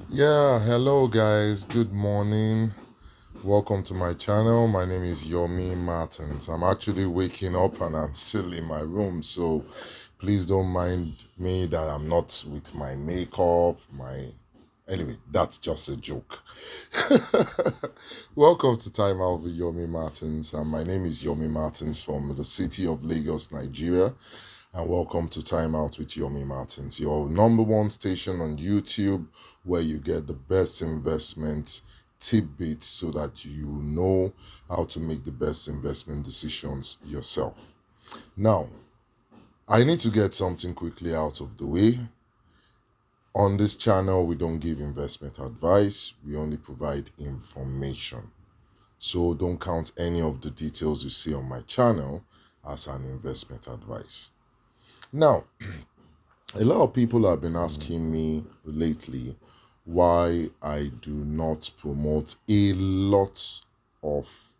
Yeah, hello guys, good morning. Welcome to my channel. My name is Yomi Martins. I'm actually waking up and I'm still in my room, so please don't mind me that I'm not with my makeup, Anyway, that's just a joke. Welcome to Time Out with Yomi Martins. And my name is Yomi Martins from the city of Lagos, Nigeria. And welcome to Time Out with Yomi Martins, your number one station on YouTube where you get the best investment tidbits so that you know how to make the best investment decisions yourself. Now, I need to get something quickly out of the way. On this channel, we don't give investment advice, we only provide information. So don't count any of the details you see on my channel as an investment advice. Now, a lot of people have been asking me lately why I do not promote a lot of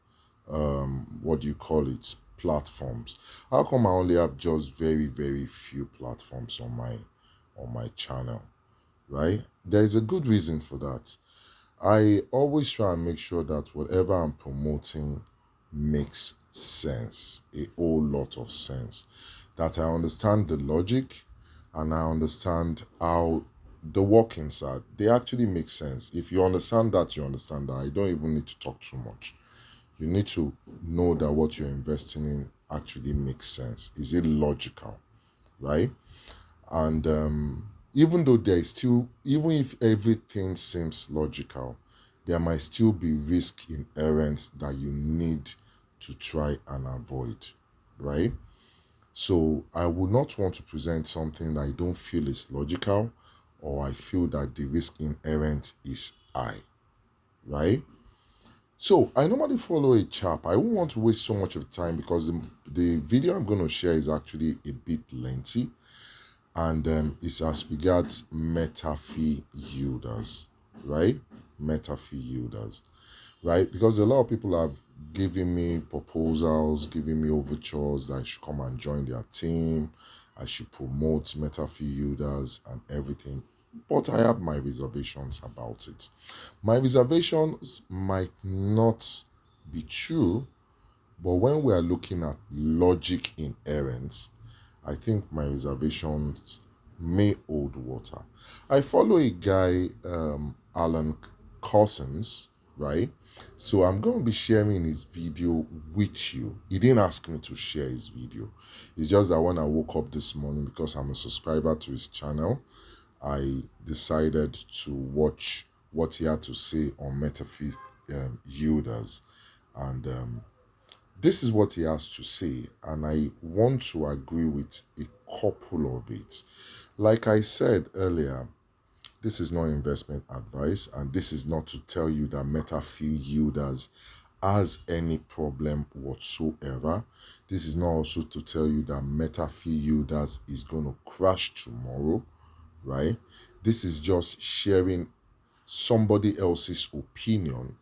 what do you call it, platforms. How come I only have just very few platforms on my channel, right? There is a good reason for that. I always try and make sure that whatever I'm promoting makes sense, a whole lot of sense, that I understand the logic and I understand how the workings are. They actually make sense. If you understand that, you understand that. I don't even need to talk too much. You need to know that what you're investing in actually makes sense. Is it logical, right? And even though there is still, even if everything seems logical, there might still be risk inherent that you need to try and avoid, right? So I would not want to present something that I don't feel is logical or I feel that the risk inherent is high, right? So I normally follow a chap. I won't want to waste so much of time because the video I'm going to share is actually a bit lengthy and it's as regards Metafi Yielders, right? Metafi Yielders, right? Because a lot of people have given me proposals, giving me overtures that I should come and join their team, I should promote Metafi Yielders and everything. But I have my reservations about it. My reservations might not be true, but when we are looking at logic inherent, I think my reservations may hold water. I follow a guy, Alan Cousins, right? So I'm going to be sharing his video with you. He didn't ask me to share his video. It's just that when I woke up this morning, because I'm a subscriber to his channel, I decided to watch what he had to say on Metafi Yielders. And this is what he has to say, and I want to agree with a couple of it. Like I said earlier, this is not investment advice, and this is not to tell you that Metafi Yielders has any problem whatsoever. This is not also to tell you that Metafi Yielders is going to crash tomorrow, right? This is just sharing somebody else's opinion,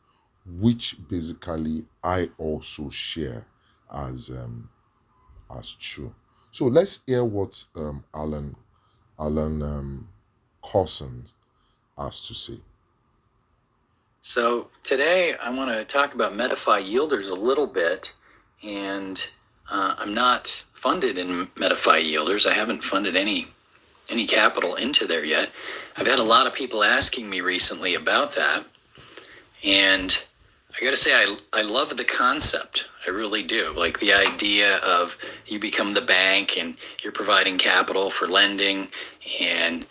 which basically I also share as true. So let's hear what Alan Cousins has to say. So today I want to talk about Metafi Yielders a little bit, and I'm not funded in Metafi Yielders. I haven't funded any capital into there yet. I've had a lot of people asking me recently about that, and I got to say I love the concept. I really do. Like the idea of you become the bank and you're providing capital for lending, and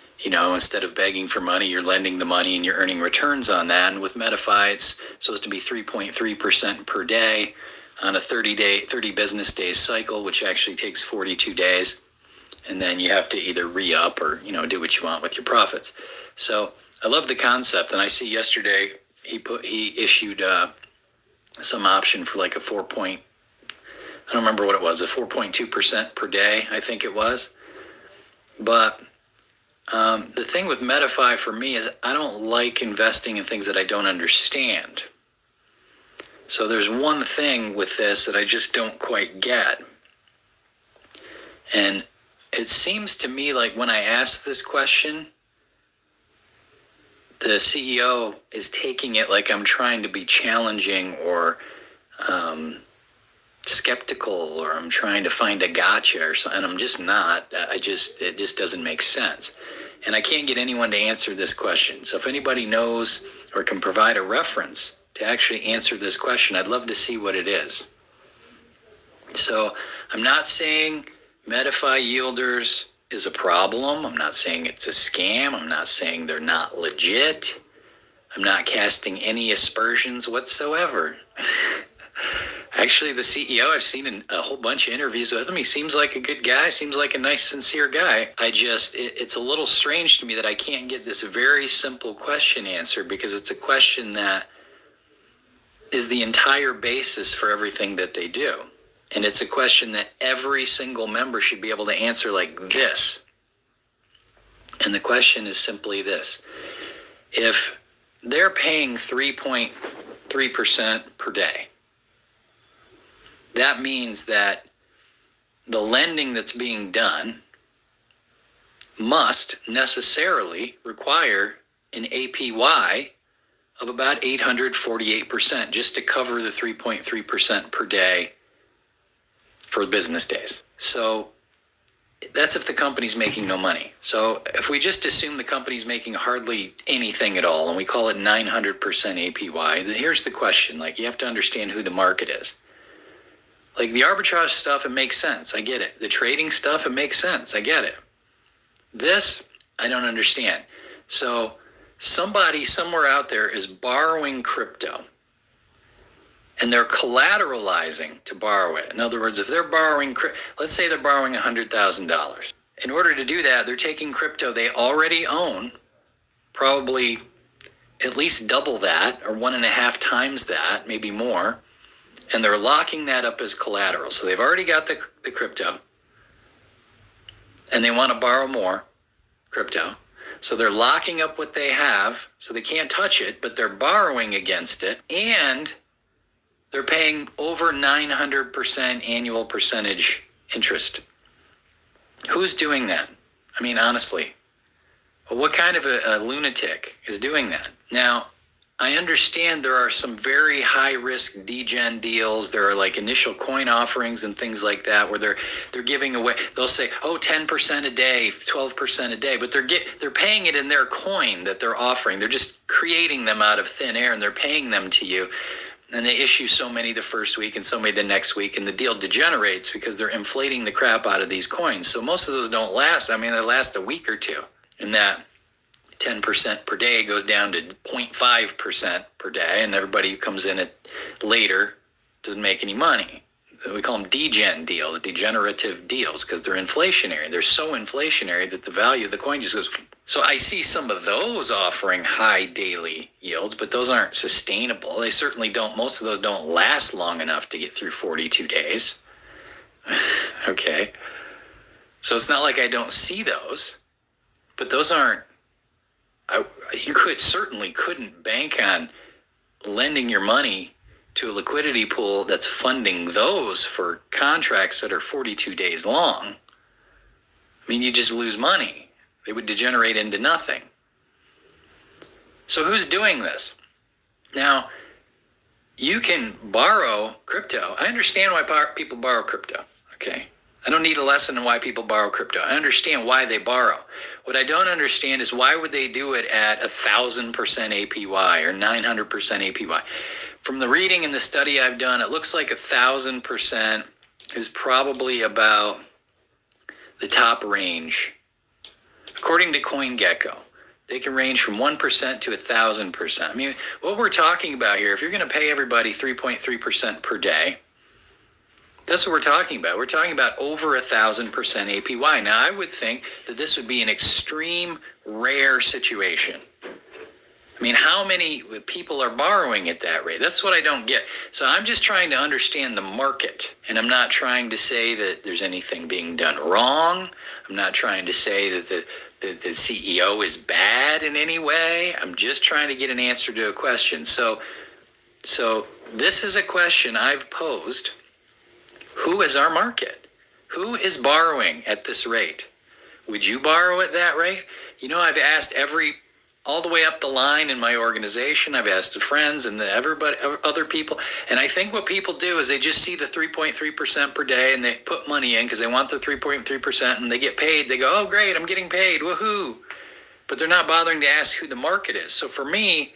instead of begging for money, you're lending the money and you're earning returns on that. And with Metafi, it's supposed to be 3.3% per day on a 30 business days cycle, which actually takes 42 days. And then you have to either re-up or, do what you want with your profits. So I love the concept. And I see yesterday he issued some option for like I don't remember what it was, a 4.2% per day, I think it was. But the thing with Metafi for me is I don't like investing in things that I don't understand. So there's one thing with this that I just don't quite get. And it seems to me like when I ask this question, the CEO is taking it like I'm trying to be challenging or skeptical, or I'm trying to find a gotcha or something, and I'm just not. It just doesn't make sense. And I can't get anyone to answer this question. So if anybody knows or can provide a reference to actually answer this question, I'd love to see what it is. So I'm not saying Metafi Yielders is a problem. I'm not saying it's a scam. I'm not saying they're not legit. I'm not casting any aspersions whatsoever. Actually, the CEO, I've seen a whole bunch of interviews with him. He seems like a good guy, seems like a nice, sincere guy. It's a little strange to me that I can't get this very simple question answered, because it's a question that is the entire basis for everything that they do. And it's a question that every single member should be able to answer like this. And the question is simply this: if they're paying 3.3% per day, that means that the lending that's being done must necessarily require an APY of about 848% just to cover the 3.3% per day for business days. So that's if the company's making no money. So if we just assume the company's making hardly anything at all and we call it 900% APY, then here's the question. Like, you have to understand who the market is. Like the arbitrage stuff, it makes sense. I get it. The trading stuff, it makes sense. I get it. This, I don't understand. So somebody somewhere out there is borrowing crypto and they're collateralizing to borrow it. In other words, if they're borrowing, let's say they're borrowing $100,000. In order to do that, they're taking crypto they already own, probably at least double that or 1.5 times that, maybe more. And they're locking that up as collateral. So they've already got the crypto and they want to borrow more crypto. So they're locking up what they have so they can't touch it, but they're borrowing against it. And they're paying over 900% annual percentage interest. Who's doing that? I mean, honestly, what kind of a lunatic is doing that? Now, I understand there are some very high risk degen deals. There are like initial coin offerings and things like that where they're giving away. They'll say, 10% a day, 12% a day, but they're paying it in their coin that they're offering. They're just creating them out of thin air and they're paying them to you. And they issue so many the first week and so many the next week, and the deal degenerates because they're inflating the crap out of these coins. So most of those don't last. I mean, they last a week or two, and that 10% per day goes down to 0.5% per day, and everybody who comes in it later doesn't make any money. We call them degen deals, degenerative deals, because they're inflationary. They're so inflationary that the value of the coin just goes. So I see some of those offering high daily yields, but those aren't sustainable. They certainly don't. Most of those don't last long enough to get through 42 days. Okay. So it's not like I don't see those, but those aren't. You couldn't bank on lending your money to a liquidity pool that's funding those for contracts that are 42 days long. I mean, you just lose money. They would degenerate into nothing. So who's doing this? Now, you can borrow crypto. I understand why people borrow crypto, okay? I don't need a lesson on why people borrow crypto. I understand why they borrow. What I don't understand is why would they do it at 1,000% APY or 900% APY? From the reading and the study I've done, it looks like 1,000% is probably about the top range. According to CoinGecko, they can range from 1% to 1,000%. I mean, what we're talking about here, if you're going to pay everybody 3.3% per day, that's what we're talking about. We're talking about over 1,000% APY. Now, I would think that this would be an extreme rare situation. I mean, how many people are borrowing at that rate? That's what I don't get. So I'm just trying to understand the market. And I'm not trying to say that there's anything being done wrong. I'm not trying to say that the CEO is bad in any way. I'm just trying to get an answer to a question. So this is a question I've posed. Who is our market? Who is borrowing at this rate? Would you borrow at that rate? You know, I've asked every all the way up the line in my organization. I've asked friends and everybody, other people. And I think what people do is they just see the 3.3% per day and they put money in because they want the 3.3% and they get paid. They go, oh, great, I'm getting paid. Woohoo. But they're not bothering to ask who the market is. So for me,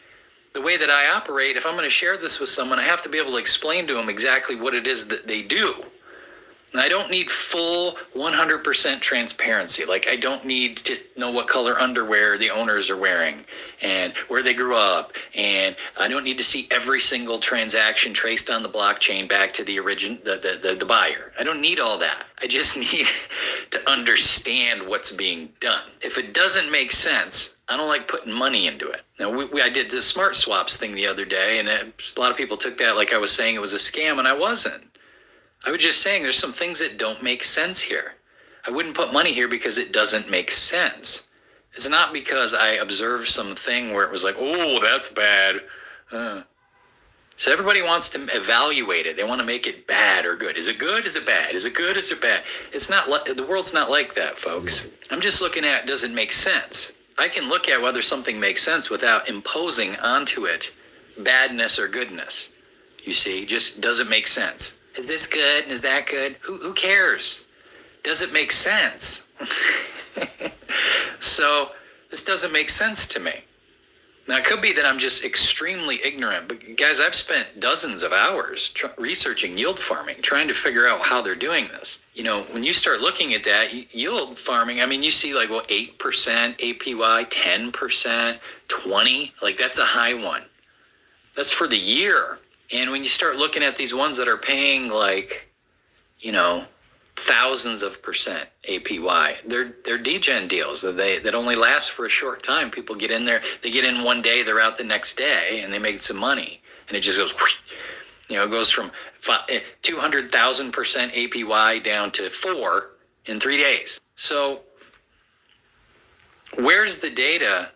the way that I operate, if I'm going to share this with someone, I have to be able to explain to them exactly what it is that they do. And I don't need full 100% transparency. Like, I don't need to know what color underwear the owners are wearing and where they grew up. And I don't need to see every single transaction traced on the blockchain back to the the buyer. I don't need all that. I just need to understand what's being done. If it doesn't make sense, I don't like putting money into it. Now, I did the smart swaps thing the other day, and a lot of people took that like I was saying it was a scam, and I wasn't. I was just saying there's some things that don't make sense here. I wouldn't put money here because it doesn't make sense. It's not because I observed something where it was like, oh, that's bad. So everybody wants to evaluate it. They want to make it bad or good. Is it good? Is it bad? Is it good? Is it bad? It's not. The world's not like that, folks. I'm just looking at, does it make sense? I can look at whether something makes sense without imposing onto it badness or goodness. You see, just does it make sense? Is this good? Is that good? Who cares? Does it make sense? So this doesn't make sense to me. Now, it could be that I'm just extremely ignorant, but guys, I've spent dozens of hours researching yield farming, trying to figure out how they're doing this. You know, when you start looking at that, yield farming, I mean, you see like, well, 8% APY, 10%, 20%, like that's a high one. That's for the year. And when you start looking at these ones that are paying like, you know, thousands of percent APY, they're degen deals that only last for a short time. People get in there, they get in one day, they're out the next day, and they make some money, and it just goes, you know, it goes from 200,000% APY down to 4 in 3 days. So where's the data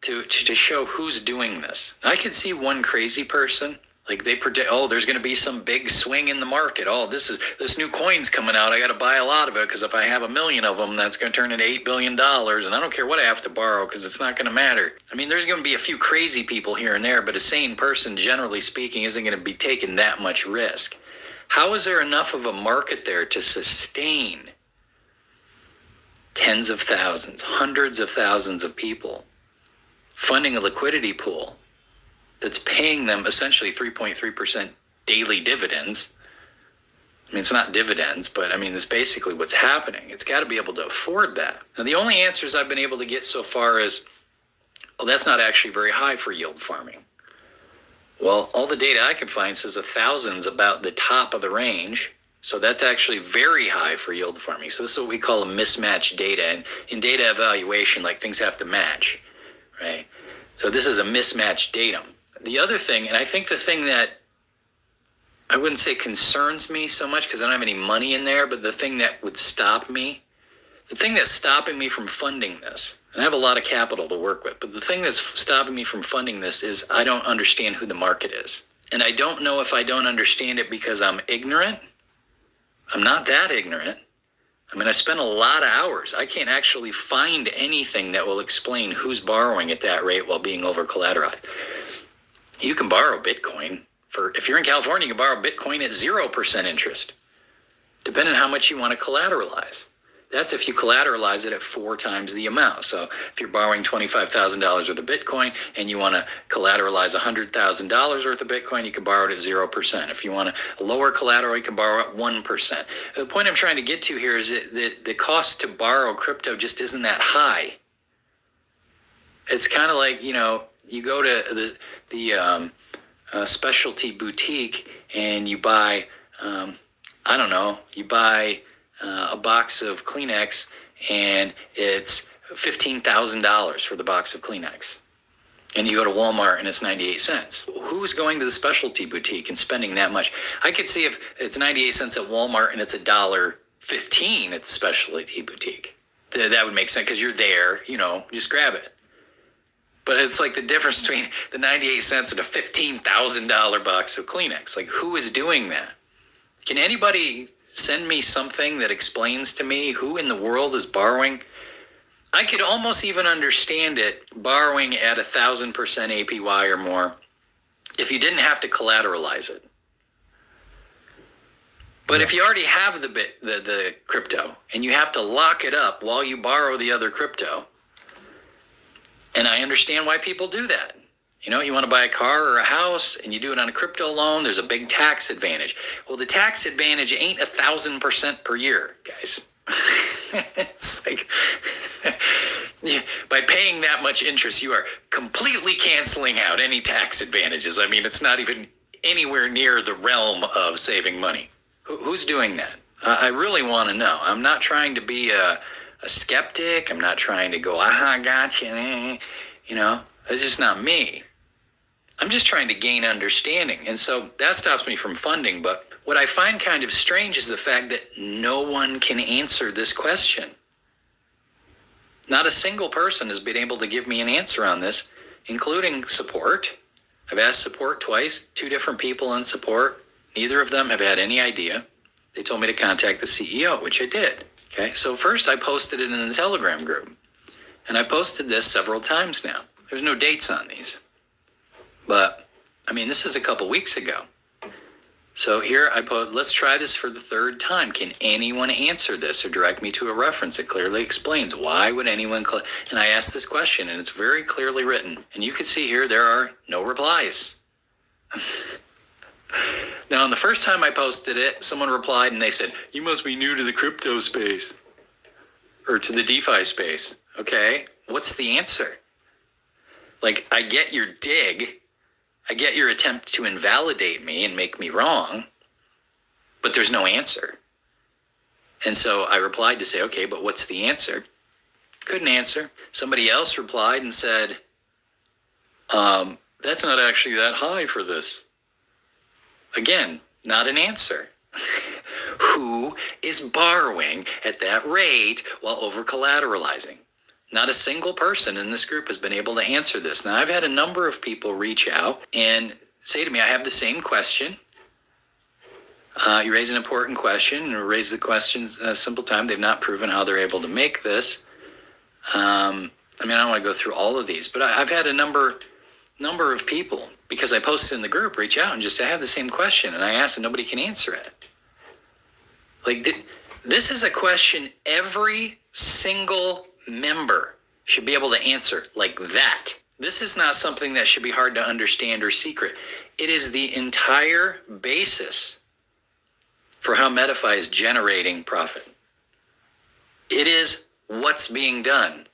to show who's doing this? I could see one crazy person. Like they predict, oh, there's going to be some big swing in the market. Oh, this new coin's coming out. I got to buy a lot of it because if I have 1 million of them, that's going to turn into $8 billion. And I don't care what I have to borrow because it's not going to matter. I mean, there's going to be a few crazy people here and there, but a sane person, generally speaking, isn't going to be taking that much risk. How is there enough of a market there to sustain tens of thousands, hundreds of thousands of people funding a liquidity pool that's paying them essentially 3.3% daily dividends? I mean, it's not dividends, but I mean, it's basically what's happening. It's got to be able to afford that. Now, the only answers I've been able to get so far is, well, that's not actually very high for yield farming. Well, all the data I can find says 1,000's about the top of the range. So that's actually very high for yield farming. So this is what we call a mismatched data. And in data evaluation, like things have to match, right? So this is a mismatched datum. The other thing, and I think the thing that I wouldn't say concerns me so much because I don't have any money in there, but the thing that would stop me, the thing that's stopping me from funding this, and I have a lot of capital to work with, but the thing that's stopping me from funding this is I don't understand who the market is. And I don't know if I don't understand it because I'm ignorant. I'm not that ignorant. I mean, I spent a lot of hours. I can't actually find anything that will explain who's borrowing at that rate while being over collateralized. You can borrow Bitcoin if you're in California, you can borrow Bitcoin at 0% interest, depending on how much you want to collateralize. That's if you collateralize it at 4 times the amount. So if you're borrowing $25,000 worth of Bitcoin and you want to collateralize $100,000 worth of Bitcoin, you can borrow it at 0%. If you want a lower collateral, you can borrow at 1%. The point I'm trying to get to here is that the cost to borrow crypto just isn't that high. It's kind of like, you know, you go to the specialty boutique and you buy, you buy a box of Kleenex and it's $15,000 for the box of Kleenex. And you go to Walmart and it's 98 cents. Who's going to the specialty boutique and spending that much? I could see if it's 98 cents at Walmart and it's $1.15 at the specialty boutique. That would make sense because you're there, you know, just grab it. But it's like the difference between the 98 cents and a $15,000 box of Kleenex. Like, who is doing that? Can anybody send me something that explains to me who in the world is borrowing I could almost even understand it borrowing at 1,000% APY or more if you didn't have to collateralize it. But if you already have the crypto and you have to lock it up while you borrow the other crypto, and I understand why people do that. You know, you want to buy a car or a house and you do it on a crypto loan, there's a big tax advantage. Well, the tax advantage ain't 1,000% per year, guys. It's like, by paying that much interest, you are completely canceling out any tax advantages. I mean, it's not even anywhere near the realm of saving money. Who's doing that? I really want to know. I'm not trying to be a skeptic. I'm not trying to go, gotcha. You know, it's just not me. I'm just trying to gain understanding. And so that stops me from funding. But what I find kind of strange is the fact that no one can answer this question. Not a single person has been able to give me an answer on this, including support. I've asked support twice, 2 different people in support. Neither of them have had any idea. They told me to contact the CEO, which I did. Okay, so first I posted it in the Telegram group. And I posted this several times now. There's no dates on these. But, I mean, this is a couple weeks ago. So here I put, let's try this for the 3rd time. Can anyone answer this or direct me to a reference that clearly explains why would anyone and I asked this question and it's very clearly written. And you can see here there are no replies. Now, on the first time I posted it, someone replied and they said, you must be new to the crypto space or to the DeFi space. Okay, what's the answer? Like, I get your dig. I get your attempt to invalidate me and make me wrong, but there's no answer. And so I replied to say, okay, but what's the answer? Couldn't answer. Somebody else replied and said, that's not actually that high for this. Again, not an answer. Who is borrowing at that rate while over collateralizing? Not a single person in this group has been able to answer this. Now, I've had a number of people reach out and say to me, I have the same question. You raise an important question and raise the question a simple time. They've not proven how they're able to make this. I mean, I don't want to go through all of these, but I've had a number of people, because I posted in the group, reach out and just say, I have the same question. And I asked and nobody can answer it. Like, this is a question every single member should be able to answer like that. This is not something that should be hard to understand or secret. It is the entire basis for how Metafi is generating profit. It is what's being done.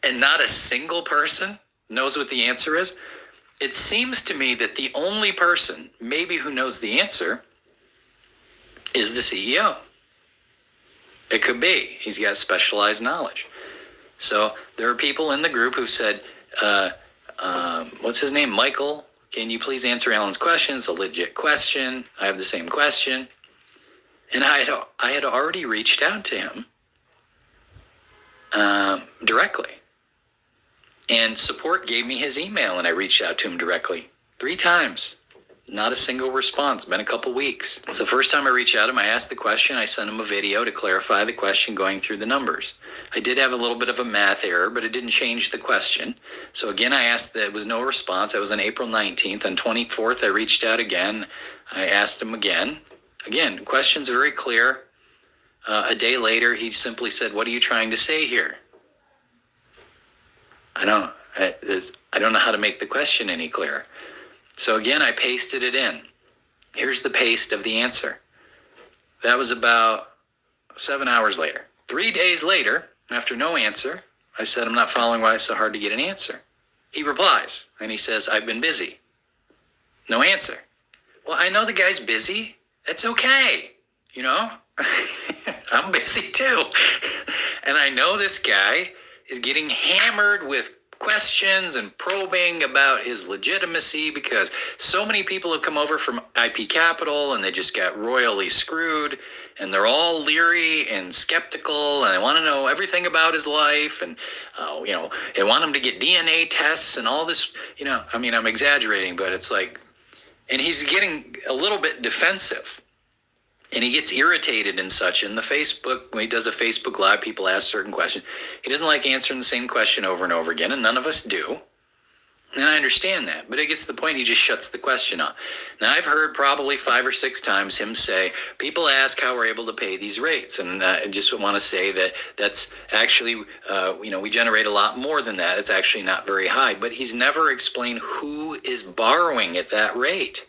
And not a single person knows what the answer is. It seems to me that the only person maybe who knows the answer is the CEO. It could be. He's got specialized knowledge. So there are people in the group who said, what's his name? Michael, can you please answer Alan's question? It's a legit question. I have the same question. And I had already reached out to him directly. And support gave me his email and I reached out to him directly 3 times. Not a single response. Been a couple weeks. So the first time I reached out to him, I asked the question. I sent him a video to clarify the question going through the numbers. I did have a little bit of a math error, but it didn't change the question. So again, I asked, there was no response. That was on April 19th. On 24th, I reached out again. I asked him again. Again, question's very clear. A day later, he simply said, what are you trying to say here? I don't know how to make the question any clearer. So again, I pasted it in. Here's the paste of the answer. That was about 7 hours later. 3 days later, after no answer, I said, I'm not following why it's so hard to get an answer. He replies, and he says, I've been busy. No answer. Well, I know the guy's busy. It's okay. You know, I'm busy too. And I know this guy is getting hammered with questions and probing about his legitimacy because so many people have come over from IP Capital and they just got royally screwed and they're all leery and skeptical and they want to know everything about his life and, they want him to get DNA tests and all this, I mean, I'm exaggerating, but it's like, and he's getting a little bit defensive. And he gets irritated and such in the Facebook, when he does a Facebook Live, people ask certain questions. He doesn't like answering the same question over and over again, and none of us do. And I understand that, but it gets to the point he just shuts the question off. Now, I've heard probably 5 or 6 times him say, people ask how we're able to pay these rates. And I just want to say that that's actually, we generate a lot more than that. It's actually not very high, but he's never explained who is borrowing at that rate.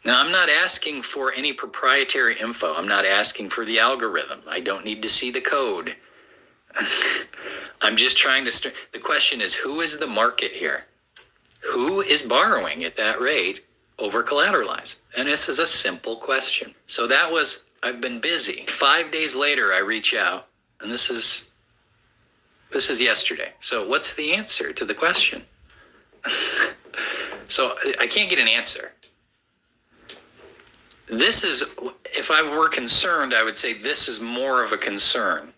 Now, I'm not asking for any proprietary info. I'm not asking for the algorithm. I don't need to see the code. I'm just trying to, the question is, who is the market here? Who is borrowing at that rate over collateralized? And this is a simple question. So that was, I've been busy. 5 days later, I reach out, and this is yesterday. So what's the answer to the question? So I can't get an answer. This is, if I were concerned, I would say this is more of a concern.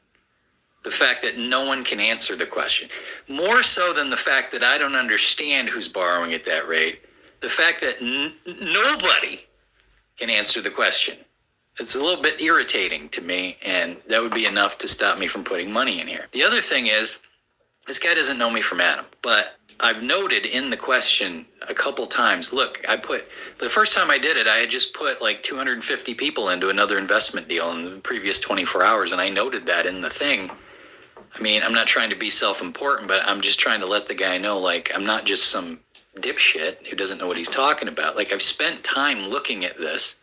The fact that no one can answer the question. More so than the fact that I don't understand who's borrowing at that rate. The fact that nobody can answer the question. It's a little bit irritating to me, and that would be enough to stop me from putting money in here. The other thing is, this guy doesn't know me from Adam, but I've noted in the question a couple times, look, the first time I did it, I had just put like 250 people into another investment deal in the previous 24 hours, and I noted that in the thing. I mean, I'm not trying to be self-important, but I'm just trying to let the guy know, like, I'm not just some dipshit who doesn't know what he's talking about. Like, I've spent time looking at this.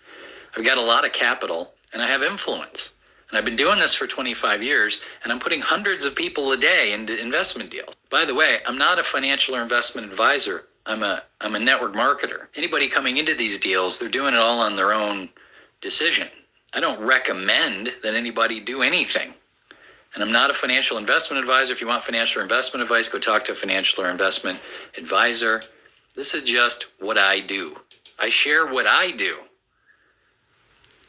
I've got a lot of capital, and I have influence. And I've been doing this for 25 years, and I'm putting hundreds of people a day into investment deals. By the way, I'm not a financial or investment advisor. I'm a network marketer. Anybody coming into these deals, they're doing it all on their own decision. I don't recommend that anybody do anything. And I'm not a financial investment advisor. If you want financial or investment advice, go talk to a financial or investment advisor. This is just what I do. I share what I do.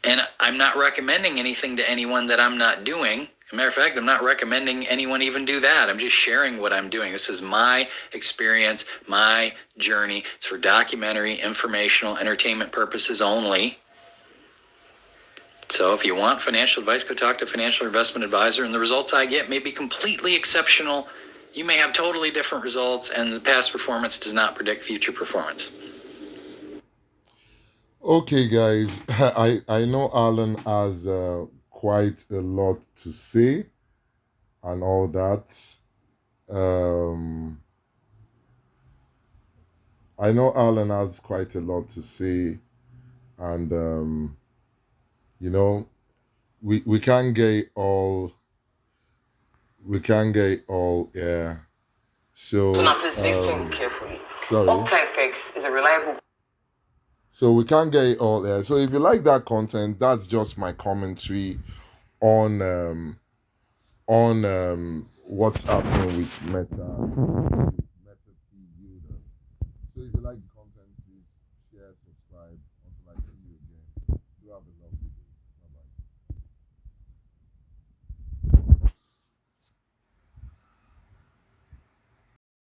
And I'm not recommending anything to anyone that I'm not doing. As a matter of fact, I'm not recommending anyone even do that. I'm just sharing what I'm doing. This is my experience, my journey. It's for documentary, informational, entertainment purposes only. So if you want financial advice, go talk to a financial or investment advisor. And the results I get may be completely exceptional. You may have totally different results, and the past performance does not predict future performance. Okay, guys, I know Alan has quite a lot to say and all that. I know Alan has quite a lot to say, and we can't get all yeah. So Do not please listen carefully. sorry. COTPS is a reliable. So we can't get it all there. So if you like that content, that's just my commentary on what's happening with Metafi Yielders. So if you like